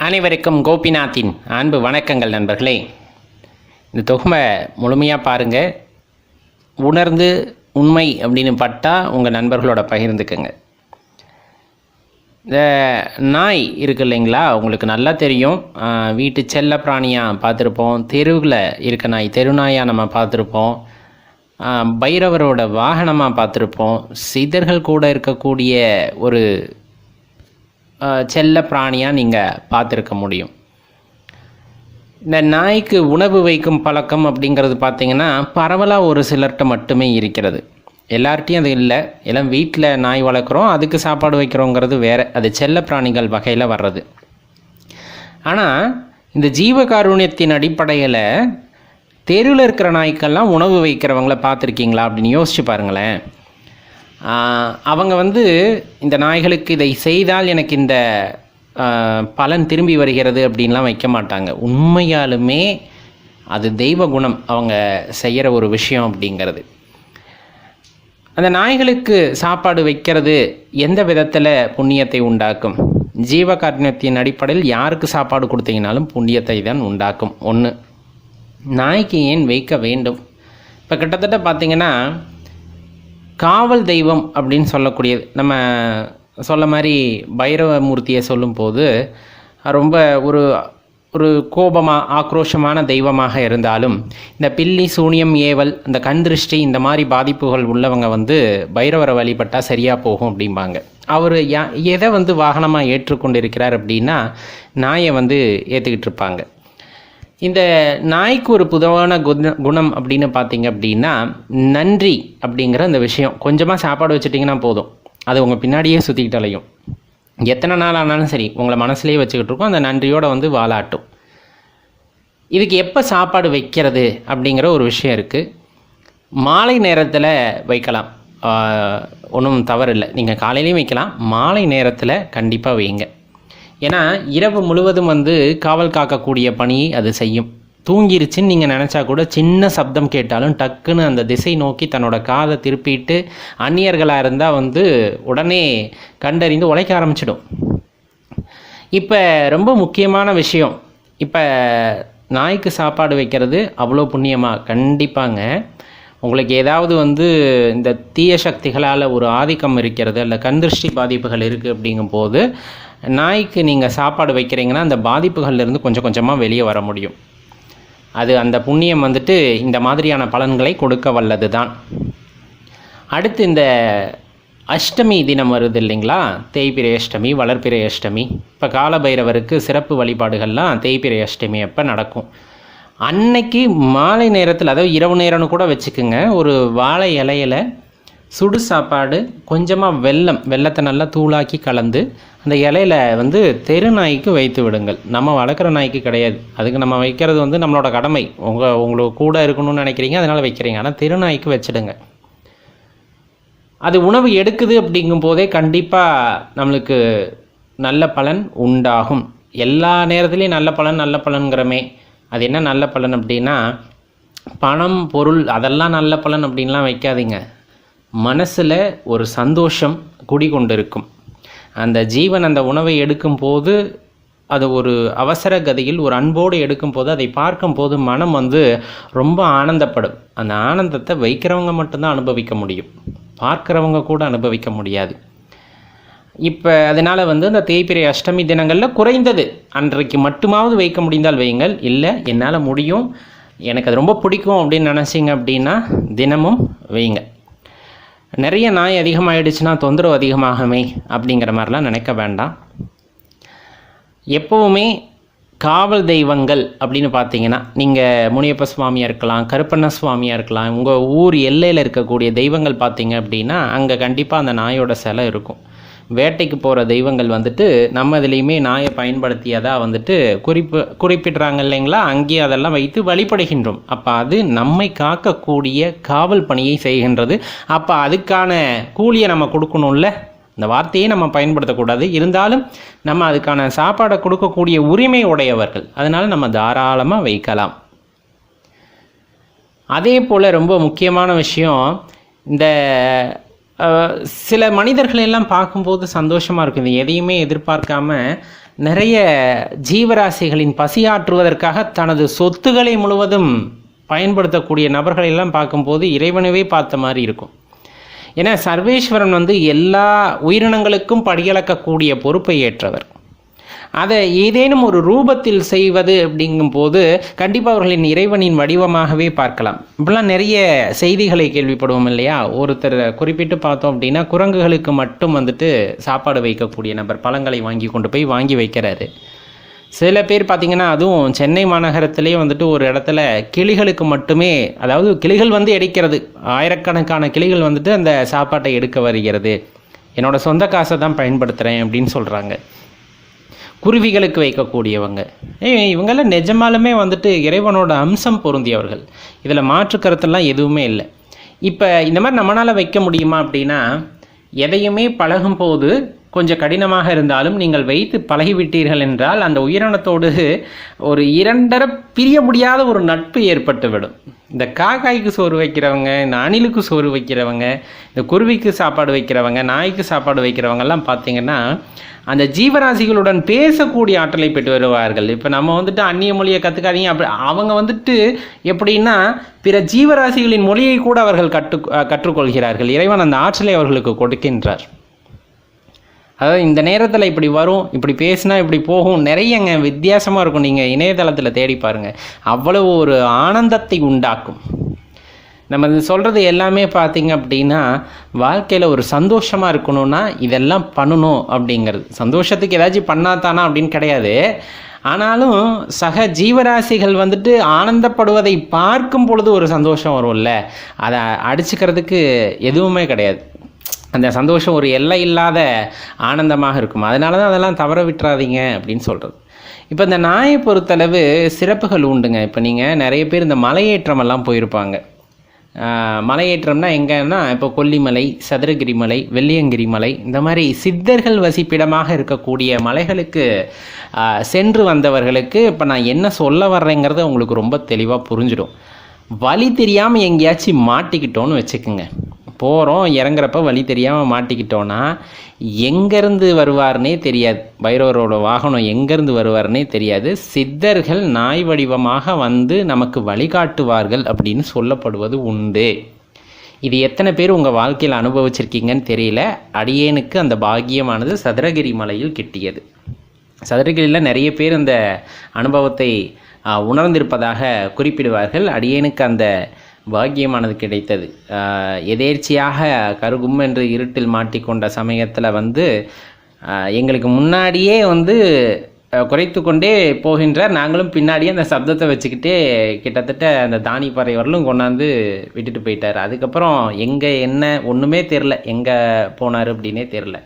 அனைவருக்கும் கோபிநாத்தின் அன்பு வணக்கங்கள் நண்பர்களே. இந்த தொகுமை முழுமையாக பாருங்கள். உணர்ந்து உண்மை அப்படின்னு பட்டால் உங்கள் நண்பர்களோட பகிர்ந்துக்குங்க. இந்த நாய் இருக்குது இல்லைங்களா, உங்களுக்கு நல்லா தெரியும். வீட்டு செல்ல பிராணியாக பார்த்துருப்போம், தெருவில் இருக்க நாய் தெருநாயாக நம்ம பார்த்துருப்போம், பைரவரோட வாகனமாக பார்த்துருப்போம், சித்தர்கள் கூட இருக்கக்கூடிய ஒரு செல்ல பிராணியாக நீங்கள் பார்த்துருக்க முடியும். இந்த நாய்க்கு உணவு வைக்கும் பழக்கம் அப்படிங்கிறது பார்த்திங்கன்னா பரவலாக ஒரு சிலர்கிட்ட மட்டுமே இருக்கிறது. எல்லார்ட்டையும் அது இல்லை. எல்லாம் வீட்டில் நாய் வளர்க்குறோம், அதுக்கு சாப்பாடு வைக்கிறோங்கிறது வேறு, அது செல்ல பிராணிகள் வகையில் வர்றது. ஆனால் இந்த ஜீவகாருண்யத்தின் அடிப்படையில் தெருவில் இருக்கிற நாய்க்கெல்லாம் உணவு வைக்கிறவங்கள பார்த்துருக்கீங்களா அப்படின்னு யோசிச்சு பாருங்களேன். அவங்க இந்த நாய்களுக்கு இதை செய்தால் எனக்கு இந்த பலன் திரும்பி வருகிறது அப்படின்லாம் வைக்க மாட்டாங்க. உண்மையாலுமே அது தெய்வ குணம் அவங்க செய்கிற ஒரு விஷயம் அப்படிங்கிறது. அந்த நாய்களுக்கு சாப்பாடு வைக்கிறது எந்த விதத்தில் புண்ணியத்தை உண்டாக்கும்? ஜீவகாருண்யத்தின் அடிப்படையில் யாருக்கு சாப்பாடு கொடுத்தீங்கனாலும் புண்ணியத்தை தான் உண்டாக்கும். ஒன்று, நாய்க்கு ஏன் வைக்க வேண்டும்? இப்போ கிட்டத்தட்ட பார்த்திங்கன்னா காவல் தெய்வம் அப்படின்னு சொல்லக்கூடியது, நம்ம சொல்ல மாதிரி பைரவ மூர்த்தியை சொல்லும்போது ரொம்ப ஒரு ஒரு கோபமாக ஆக்ரோஷமான தெய்வமாக இருந்தாலும் இந்த பில்லி சூனியம் ஏவல் இந்த கண் திருஷ்டி இந்த மாதிரி பாதிப்புகள் உள்ளவங்க பைரவரை வழிபட்டால் சரியாக போகும் அப்படிம்பாங்க. அவர் எதை வாகனமாக ஏற்றுக்கொண்டு இருக்கிறார் அப்படின்னா நாயை ஏற்றுக்கிட்டு இருப்பாங்க. இந்த நாய்க்கு ஒரு பொதுவான குணம் அப்படின்னு பார்த்தீங்க அப்படின்னா நன்றி அப்படிங்கிற அந்த விஷயம். கொஞ்சமாக சாப்பாடு வச்சுட்டிங்கன்னா போதும், அது உங்கள் பின்னாடியே சுற்றிக்கிட்டு அலையும். எத்தனை நாள் ஆனாலும் சரி உங்களை மனசுலேயே வச்சுக்கிட்டு இருக்கோம், அந்த நன்றியோடு வாலாட்டும். இதுக்கு எப்போ சாப்பாடு வைக்கிறது அப்படிங்கிற ஒரு விஷயம் இருக்குது. மாலை நேரத்தில் வைக்கலாம், ஒன்றும் தவறில்லை. நீங்கள் காலையிலையும் வைக்கலாம், மாலை நேரத்தில் கண்டிப்பாக வைங்க. ஏன்னா இரவு முழுவதும் காவல் காக்கக்கூடிய பணியை அது செய்யும். தூங்கிருச்சுன்னு நீங்கள் நினச்சா கூட சின்ன சப்தம் கேட்டாலும் டக்குன்னு அந்த திசை நோக்கி தன்னோட காதை திருப்பிட்டு அந்நியர்களாக இருந்தால் உடனே கண்டறிந்து உழைக்க ஆரம்பிச்சிடும். இப்போ ரொம்ப முக்கியமான விஷயம், இப்போ நாய்க்கு சாப்பாடு வைக்கிறது அவ்வளோ புண்ணியமாக? கண்டிப்பாங்க. உங்களுக்கு ஏதாவது இந்த தீய சக்திகளால் ஒரு ஆதிக்கம் இருக்கிறது, அல்ல கண்திருஷ்டி பாதிப்புகள் இருக்குது அப்படிங்கும்போது நாய்க்கு நீங்கள் சாப்பாடு வைக்கிறீங்கன்னா அந்த பாதிப்புகள்லேருந்து கொஞ்சம் கொஞ்சமாக வெளியே வர முடியும். அது அந்த புண்ணியம் இந்த மாதிரியான பலன்களை கொடுக்க வல்லது தான். அடுத்து இந்த அஷ்டமி தினம் வருது இல்லைங்களா, தேய்பிரை அஷ்டமி, வளர்பிறை அஷ்டமி. இப்போ காலபைரவருக்கு சிறப்பு வழிபாடுகள்லாம் தேய்பிரை அஷ்டமி அப்போ நடக்கும். அன்னைக்கு மாலை நேரத்தில், அதாவது இரவு நேரம்னு கூட வச்சுக்கோங்க, ஒரு வாழை இலையில் சுடு சாப்பாடு, கொஞ்சமாக வெல்லத்தை நல்லா தூளாக்கி கலந்து அந்த இலையில் தெரு நாய்க்கு வைத்து விடுங்கள். நம்ம வளர்க்குற நாய்க்கு கிடையாது, அதுக்கு நம்ம வைக்கிறது நம்மளோட கடமை. உங்களுக்கு கூட இருக்கணும்னு நினைக்கிறீங்க, அதனால் வைக்கிறீங்க. ஆனால் தெரு நாய்க்கு வச்சுடுங்க. அது உணவு எடுக்குது அப்படிங்கும் போதே கண்டிப்பாக நம்மளுக்கு நல்ல பலன் உண்டாகும். எல்லா நேரத்துலேயும் நல்ல பலன்கிறமே. அது என்ன நல்ல பலன் அப்படின்னா, பணம் பொருள் அதெல்லாம் நல்ல பலன் அப்படின்லாம் வைக்காதீங்க. மனசில் ஒரு சந்தோஷம் குடிகொண்டு இருக்கும். அந்த ஜீவன் அந்த உணவை எடுக்கும்போது அது ஒரு அவசர கதியில் ஒரு அன்போடு எடுக்கும்போது அதை பார்க்கும்போது மனம் ரொம்ப ஆனந்தப்படும். அந்த ஆனந்தத்தை வைக்கிறவங்க மட்டும்தான் அனுபவிக்க முடியும், பார்க்குறவங்க கூட அனுபவிக்க முடியாது. இப்போ அதனால் அந்த தேய்பிரை அஷ்டமி தினங்களில் குறைந்தது அன்றைக்கு மட்டுமாவது வைக்க முடிந்தால் வையுங்கள். இல்லை என்னால் முடியும், எனக்கு அது ரொம்ப பிடிக்கும் அப்படின்னு நினச்சிங்க அப்படின்னா தினமும் வைங்க. நிறைய நாய் அதிகமாகிடுச்சுன்னா தொந்தரவு அதிகமாகுமே அப்படிங்கிற மாதிரிலாம் நினைக்க வேண்டாம். எப்போவுமே காவல் தெய்வங்கள் அப்படின்னு பார்த்தீங்கன்னா நீங்கள் முனியப்ப சுவாமியாக இருக்கலாம், கருப்பண்ண சுவாமியாக இருக்கலாம், உங்கள் ஊர் எல்லையில் இருக்கக்கூடிய தெய்வங்கள் பார்த்தீங்க அப்படின்னா அங்கே கண்டிப்பாக அந்த நாயோட சிலை இருக்கும். வேட்டைக்கு போகிற தெய்வங்கள் நம்ம இதுலேயுமே நாயை பயன்படுத்தியதாக குறிப்பிட்றாங்க இல்லைங்களா, அங்கேயே அதெல்லாம் வைத்து வழிபடுகின்றோம். அப்போ அது நம்மை காக்கக்கூடிய காவல் பணியை செய்கின்றது. அப்போ அதுக்கான கூலியை நம்ம கொடுக்கணும்ல, இந்த வார்த்தையை நம்ம பயன்படுத்தக்கூடாது. இருந்தாலும் நம்ம அதுக்கான சாப்பாடை கொடுக்கக்கூடிய உரிமை உடையவர்கள், அதனால் நம்ம தாராளமாக வைக்கலாம். அதே போல் ரொம்ப முக்கியமான விஷயம், இந்த சில மனிதர்கள் எல்லாம் பார்க்கும்போது சந்தோஷமாக இருக்குது. எதையுமே எதிர்பார்க்காம நிறைய ஜீவராசிகளின் பசியாற்றுவதற்காக தனது சொத்துக்களை முழுவதும் பயன்படுத்தக்கூடிய நபர்களை எல்லாம் பார்க்கும்போது இறைவனவே பார்த்த மாதிரி இருக்கும். ஏன்னா சர்வேஸ்வரன் எல்லா உயிரினங்களுக்கும் படியளக்கக்கூடிய பொறுப்பை ஏற்றவர். அதை ஏதேனும் ஒரு ரூபத்தில் செய்வது அப்படிங்கும்போது கண்டிப்பாக அவர்களின் இறைவனின் வடிவமாகவே பார்க்கலாம். இப்படிலாம் நிறைய செய்திகளை கேள்விப்படுவோம் இல்லையா? ஒருத்தர் குறிப்பிட்டு பார்த்தோம் அப்படின்னா, குரங்குகளுக்கு மட்டும் சாப்பாடு வைக்கக்கூடிய நபர் பழங்களை வாங்கி கொண்டு போய் வாங்கி வைக்கிறாரு. சில பேர் பார்த்திங்கன்னா, அதுவும் சென்னை மாநகரத்திலே ஒரு இடத்துல கிளிகளுக்கு மட்டுமே, அதாவது கிளிகள் எடுக்கிறது, ஆயிரக்கணக்கான கிளிகள் அந்த சாப்பாட்டை எடுக்க வருகிறது, என்னோடய சொந்த காசை தான் பயன்படுத்துகிறேன் அப்படின்னு சொல்கிறாங்க. குருவிகளுக்கு வைக்கக்கூடியவங்க, இவங்கெல்லாம் நிஜமாலுமே இறைவனோட அம்சம் பொருந்தியவர்கள். இதில் மாற்று கருத்தெல்லாம் எதுவுமே இல்லை. இப்போ இந்த மாதிரி நம்மளால் வைக்க முடியுமா அப்படின்னா, எதையுமே பழகும் போது கொஞ்சம் கடினமாக இருந்தாலும் நீங்கள் வைத்து பழகிவிட்டீர்கள் என்றால் அந்த உயிரினத்தோடு ஒரு இரண்டரை பிரிய முடியாத ஒரு நட்பு ஏற்பட்டுவிடும். இந்த காக்காய்க்கு சோறு வைக்கிறவங்க, இந்த அணிலுக்கு சோறு வைக்கிறவங்க, இந்த குருவிக்கு சாப்பாடு வைக்கிறவங்க, நாய்க்கு சாப்பாடு வைக்கிறவங்கெல்லாம் பார்த்திங்கன்னா அந்த ஜீவராசிகளுடன் பேசக்கூடிய ஆற்றலை பெற்று வருவார்கள். இப்போ நம்ம அந்நிய மொழியை கற்றுக்காதீங்க அப்படி, அவங்க எப்படின்னா பிற ஜீவராசிகளின் மொழியை கூட அவர்கள் கற்றுக்கொள்கிறார்கள். இறைவன் அந்த ஆற்றலை அவர்களுக்கு கொடுக்கின்றார். அதாவது இந்த நேரத்தில் இப்படி வரும், இப்படி பேசினா இப்படி போகும், நிறையங்க வித்தியாசமாக இருக்கும். நீங்கள் இணையதளத்தில் தேடி பாருங்கள், அவ்வளவு ஒரு ஆனந்தத்தை உண்டாக்கும். நம்ம சொல்கிறது எல்லாமே பார்த்திங்க அப்படின்னா, வாழ்க்கையில் ஒரு சந்தோஷமாக இருக்கணும்னா இதெல்லாம் பண்ணணும் அப்படிங்கிறது. சந்தோஷத்துக்கு ஏதாச்சும் பண்ணாதானா அப்படின்னு கிடையாது. ஆனாலும் சக ஜீவராசிகள் ஆனந்தப்படுவதை பார்க்கும் பொழுது ஒரு சந்தோஷம் வரும்ல, அதை அடிச்சுக்கிறதுக்கு எதுவுமே கிடையாது. அந்த சந்தோஷம் ஒரு எல்லை இல்லாத ஆனந்தமாக இருக்கும். அதனால தான் அதெல்லாம் தவற விட்டுறாதீங்க அப்படின்னு சொல்கிறது. இப்போ இந்த நாயை பொறுத்தளவு சிறப்புகள் உண்டுங்க. இப்போ நீங்கள் நிறைய பேர் இந்த மலையேற்றமெல்லாம் போயிருப்பாங்க. மலையேற்றம்னா எங்கன்னா, இப்போ கொல்லிமலை, சதுரகிரி மலை, வெள்ளியங்கிரி மலை, இந்த மாதிரி சித்தர்கள் வசிப்பிடமாக இருக்கக்கூடிய மலைகளுக்கு சென்று வந்தவர்களுக்கு இப்போ நான் என்ன சொல்ல வர்றேங்கிறது அவங்களுக்கு ரொம்ப தெளிவாக புரிஞ்சிடும். வழி தெரியாமல் எங்கேயாச்சும் மாட்டிக்கிட்டோன்னு வச்சுக்குங்க, போகிறோம் இறங்குறப்ப வழி தெரியாமல் மாட்டிக்கிட்டோன்னா எங்கேருந்து வருவார்னே தெரியாது. பைரவரோட வாகனம் எங்கேருந்து வருவார்னே தெரியாது. சித்தர்கள் நாய் வடிவமாக நமக்கு வழிகாட்டுவார்கள் அப்படின்னு சொல்லப்படுவது உண்டு. இது எத்தனை பேர் உங்கள் வாழ்க்கையில் அனுபவிச்சிருக்கீங்கன்னு தெரியல. அடியேனுக்கு அந்த பாக்கியமானது சதுரகிரி மலையில் கிட்டியது. சதுரகிரியில் நிறைய பேர் அந்த அனுபவத்தை உணர்ந்திருப்பதாக குறிப்பிடுவார்கள். அடியேனுக்கு அந்த பாக்கியமானது கிடைத்தது. எதேர்ச்சியாக கருகும் என்று இருட்டில் மாட்டிக்கொண்ட சமயத்தில் எங்களுக்கு முன்னாடியே குறைத்து கொண்டே போகின்றார். நாங்களும் பின்னாடியே அந்த சப்தத்தை வச்சுக்கிட்டே கிட்டத்தட்ட அந்த தானி பறை வரலும் கொண்டாந்து விட்டுட்டு போயிட்டார். அதுக்கப்புறம் எங்கே என்ன ஒன்றுமே தெரில, எங்கே போனார் அப்படின்னே தெரில.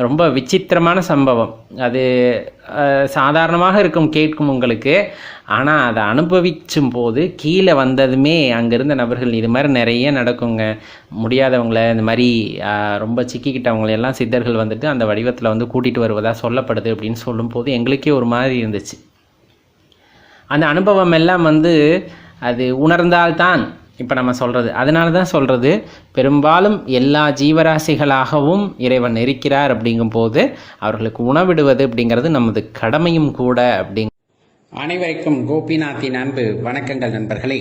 ரொம்ப விசித்திரமான சம்பவம் அது. சாதாரணமாக இருக்கும் கேட்கும் உங்களுக்கு, ஆனால் அதை அனுபவிச்சும் போது கீழே வந்ததுமே அங்கேருந்த நபர்கள் இது மாதிரி நிறைய நடக்குங்க. முடியாதவங்களை, இந்த மாதிரி ரொம்ப சிக்கிக்கிட்டவங்களையெல்லாம் சித்தர்கள் அந்த வடிவத்தில் கூட்டிகிட்டு வருவதாக சொல்லப்படுது அப்படின்னு சொல்லும்போது எங்களுக்கே ஒரு மாதிரி இருந்துச்சு. அந்த அனுபவம் எல்லாம் அது உணர்ந்தால்தான் இப்போ நம்ம சொல்கிறது. அதனால தான் சொல்கிறது, பெரும்பாலும் எல்லா ஜீவராசிகளாகவும் இறைவன் இருக்கிறார். அப்படிங்கும்போது அவர்களுக்கு உணவிடுவது அப்படிங்கிறது நமது கடமையும் கூட. அனைவருக்கும் கோபிநாத்தின் அன்பு வணக்கங்கள் நண்பர்களே.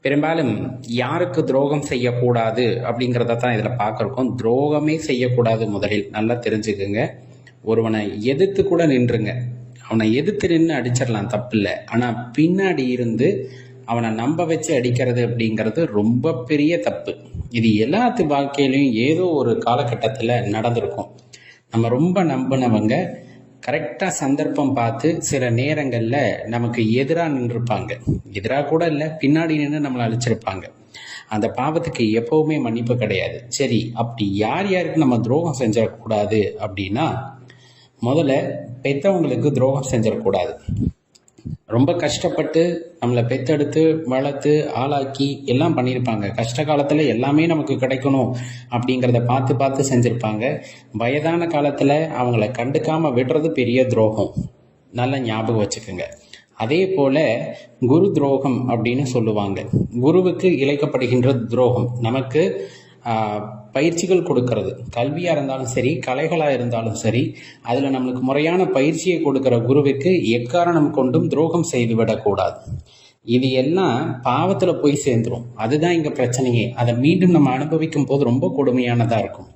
பெரும்பாலும் யாருக்கு துரோகம் செய்யக்கூடாது அப்படிங்கிறத தான் இதில் பார்க்குறோம். துரோகமே செய்யக்கூடாது. முதலில் நல்லா தெரிஞ்சுக்குங்க. ஒருவனை எதிர்த்து கூட நின்றுங்க. அவனை எதிர்த்து நின்று அடிச்சிடலாம், தப்பில்லை. ஆனால் பின்னாடி இருந்து அவனை நம்ப வச்சு அடிக்கிறது அப்படிங்கிறது ரொம்ப பெரிய தப்பு. இது எல்லாத்து வாழ்க்கையிலையும் ஏதோ ஒரு காலகட்டத்தில் நடந்திருக்கும். நம்ம ரொம்ப நம்பினவங்க கரெக்டாக சந்தர்ப்பம் பார்த்து சில நேரங்களில் நமக்கு எதிராக நின்றுருப்பாங்க. எதிராக கூட இல்லை, பின்னாடி நின்று நம்மளை அழிச்சிருப்பாங்க. அந்த பாவத்துக்கு எப்போவுமே மன்னிப்பு கிடையாது. சரி, அப்படி யார் யாருக்கு நம்ம துரோகம் செஞ்சிடக்கூடாது அப்படின்னா, முதல்ல பெற்றவங்களுக்கு துரோகம் செஞ்சிடக்கூடாது. ரொம்ப கஷ்டப்பட்டு நம்மளை பெத்தெடுத்து வளர்த்து ஆளாக்கி எல்லாம் பண்ணியிருப்பாங்க. கஷ்ட காலத்தில் எல்லாமே நமக்கு கிடைக்கணும் அப்படிங்கிறத பார்த்து பார்த்து செஞ்சுருப்பாங்க. வயதான காலத்தில் அவங்கள கண்டுக்காமல் விடுறது பெரிய துரோகம். நல்லா ஞாபகம் வச்சுக்கோங்க. அதே போல் குரு துரோகம் அப்படின்னு சொல்லுவாங்க. குருவுக்கு இழைக்கப்படுகின்ற துரோகம். நமக்கு பயிற்சிகள் கொடுக்கறது, கல்வியாக இருந்தாலும் சரி, கலைகளாக இருந்தாலும் சரி, அதில் நம்மளுக்கு முறையான பயிற்சியை கொடுக்குற குருவுக்கு எக்காரணம் கொண்டும் துரோகம் செய்து விடக்கூடாது. இது எல்லாம் பாவத்தில் போய் சேர்ந்துடும். அதுதான் இங்கே பிரச்சனையே. அதை மீண்டும் நம்ம அனுபவிக்கும் போது ரொம்ப கொடுமையானதாக இருக்கும்.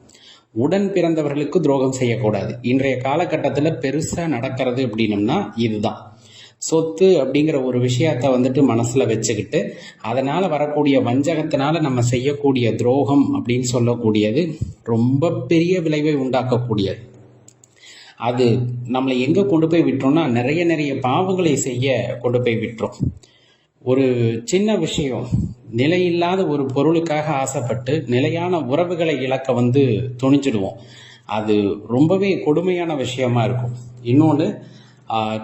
உடன் பிறந்தவர்களுக்கு துரோகம் செய்யக்கூடாது. இன்றைய காலகட்டத்தில் பெருசாக நடக்கிறது அப்படின்னம்னா இதுதான். சொத்து அப்படிங்கிற ஒரு விஷயத்த வந்துட்டு மனசில் வச்சுக்கிட்டு அதனால் வரக்கூடிய வஞ்சகத்தினால நம்ம செய்யக்கூடிய துரோகம் அப்படின்னு சொல்லக்கூடியது ரொம்ப பெரிய விளைவை உண்டாக்கக்கூடியது. அது நம்மளை எங்கே கொண்டு போய் விட்டுறோம்னா நிறைய பாவங்களை செய்ய கொண்டு போய் விட்டுரும். ஒரு சின்ன விஷயம், நிலையில்லாத ஒரு பொருளுக்காக ஆசைப்பட்டு நிலையான உறவுகளை இழக்க துணிஞ்சிடுவோம். அது ரொம்பவே கொடுமையான விஷயமா இருக்கும். இன்னொன்று,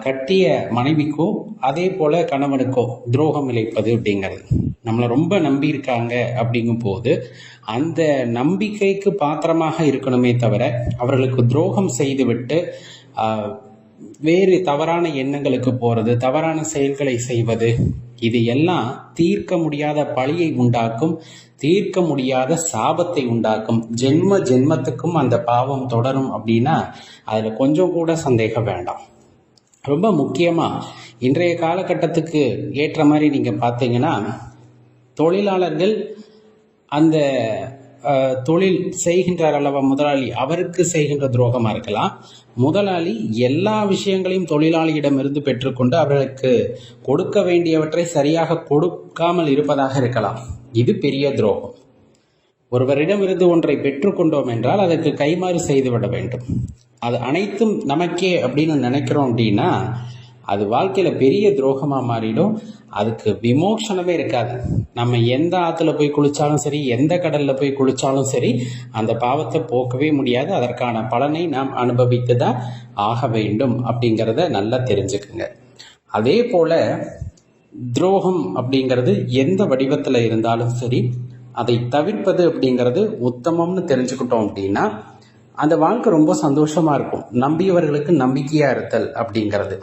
கட்டிய மனைவிக்கோ அதே போல கணவனுக்கோ துரோகம் இழைப்பது அப்படிங்கிறது. நம்மளை ரொம்ப நம்பியிருக்காங்க அப்படிங்கும் போது அந்த நம்பிக்கைக்கு பாத்திரமாக இருக்கணுமே தவிர அவர்களுக்கு துரோகம் செய்துவிட்டு வேறு தவறான எண்ணங்களுக்கு போகிறது, தவறான செயல்களை செய்வது, இது எல்லாம் தீர்க்க முடியாத பழியை உண்டாக்கும், தீர்க்க முடியாத சாபத்தை உண்டாக்கும். ஜென்மத்துக்கும் அந்த பாவம் தொடரும் அப்படின்னா அதில் கொஞ்சம் கூட சந்தேகம் வேண்டாம். ரொம்ப முக்கியமாக இன்றைய காலகட்டத்துக்கு ஏற்ற மாதிரி நீங்கள் பார்த்தீங்கன்னா, தொழிலாளர்கள் அந்த தொழில் செய்கின்றார் அல்லவா முதலாளி, அவருக்கு செய்கின்ற துரோகமாக இருக்கலாம். முதலாளி எல்லா விஷயங்களையும் தொழிலாளியிடமிருந்து பெற்றுக்கொண்டு அவர்களுக்கு கொடுக்க வேண்டியவற்றை சரியாக கொடுக்காமல் இருப்பதாக இருக்கலாம். இது பெரிய துரோகம். ஒருவரிடமிருந்து ஒன்றை பெற்றுக்கொண்டோம் என்றால் அதற்கு கைமாறு செய்துவிட வேண்டும். அது அனைத்தும் நமக்கே அப்படின்னு நினைக்கிறோம் அப்படின்னா அது வாழ்க்கையில் பெரிய துரோகமாக மாறிடும். அதுக்கு விமோசனமே இருக்காது. நம்ம எந்த ஆற்றுல போய் குளித்தாலும் சரி, எந்த கடலில் போய் குளித்தாலும் சரி, அந்த பாவத்தை போக்கவே முடியாது. அதற்கான பலனை நாம் அனுபவித்து தான் ஆக வேண்டும் அப்படிங்கிறத நல்லா தெரிஞ்சுக்குங்க. அதே போல் துரோகம் அப்படிங்கிறது எந்த வடிவத்தில் இருந்தாலும் சரி, அதை தவிர்ப்பது அப்படிங்கிறது உத்தமம்னு தெரிஞ்சுக்கிட்டோம் அப்படின்னா அந்த வாழ்க்கை ரொம்ப சந்தோஷமாக இருக்கும். நம்பியவர்களுக்கு நம்பிக்கையாக இருத்தல் அப்படிங்கிறது.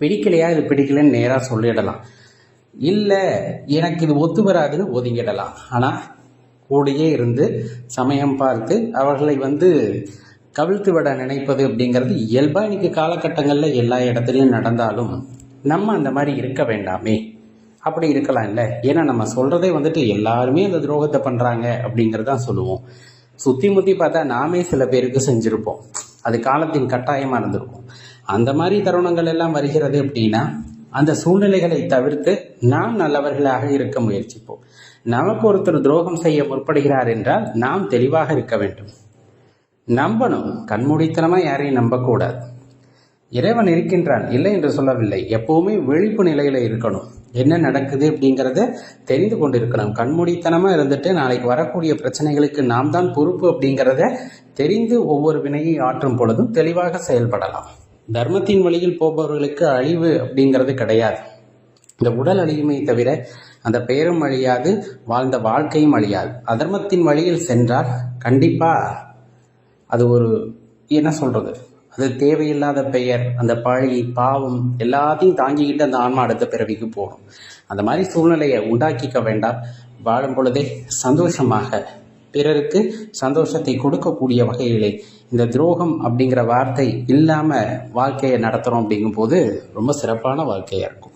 பிடிக்கலையா, இது பிடிக்கலன்னு நேராக சொல்லிடலாம். இல்லை எனக்கு இது ஒத்து வராதுன்னு ஒதுங்கிடலாம். ஆனால் கூடயே இருந்து சமயம் பார்த்து அவர்களை கவிழ்த்து விட நினைப்பது அப்படிங்கிறது இயல்பாக இன்னைக்கு காலகட்டங்களில் எல்லா இடத்துலையும் நடந்தாலும் நம்ம அந்த மாதிரி இருக்க வேண்டாமே. அப்படி இருக்கலாம் இல்லை. ஏன்னா நம்ம சொல்கிறதே எல்லாருமே அந்த துரோகத்தை பண்ணுறாங்க அப்படிங்கிறதான் சொல்லுவோம். சுற்றி முற்றி பார்த்தா நாமே சில பேருக்கு செஞ்சுருப்போம். அது காலத்தின் கட்டாயமாக இருந்திருக்கும். அந்த மாதிரி தருணங்கள் எல்லாம் வருகிறது அப்படின்னா அந்த சூழ்நிலைகளை தவிர்த்து நாம் நல்லவர்களாக இருக்க முயற்சிப்போம். நமக்கு ஒருத்தர் துரோகம் செய்ய முற்படுகிறார் என்றால் நாம் தெளிவாக இருக்க வேண்டும். நம்பணும். கண்மூடித்தனமாக யாரையும் நம்பக்கூடாது. இறைவன் இருக்கின்றான், இல்லை என்று சொல்லவில்லை. எப்பவுமே விழிப்பு நிலையில இருக்கணும். என்ன நடக்குது அப்படிங்கிறத தெரிந்து கொண்டு இருக்கணும். கண்மூடித்தனமாக இருந்துட்டு நாளைக்கு வரக்கூடிய பிரச்சனைகளுக்கு நாம் தான் பொறுப்பு அப்படிங்கிறத தெரிந்து ஒவ்வொரு வினையை ஆற்றும் பொழுதும் தெளிவாக செயல்படலாம். தர்மத்தின் வழியில் போபவர்களுக்கு அழிவு அப்படிங்கிறது கிடையாது. இந்த உடல் அழியுமே தவிர அந்த பெயரும் அழியாது, வாழ்ந்த வாழ்க்கையும் அழியாது. அதர்மத்தின் வழியில் சென்றால் கண்டிப்பாக அது ஒரு என்ன சொல்கிறது, அது தேவையில்லாத பெயர், அந்த பழி, பாவம் எல்லாத்தையும் தாங்கிக்கிட்டு அந்த ஆன்மா அடுத்த பிறவிக்கு போகணும். அந்த மாதிரி சூழ்நிலையை உண்டாக்கிக்க வேண்டாம். வாழும் பொழுதே சந்தோஷமாக பிறருக்கு சந்தோஷத்தை கொடுக்கக்கூடிய வகையிலே இந்த துரோகம் அப்படிங்கிற வார்த்தை இல்லாமல் வாழ்க்கையை நடத்துகிறோம் அப்படிங்கும்போது ரொம்ப சிறப்பான வாழ்க்கையாக இருக்கும்.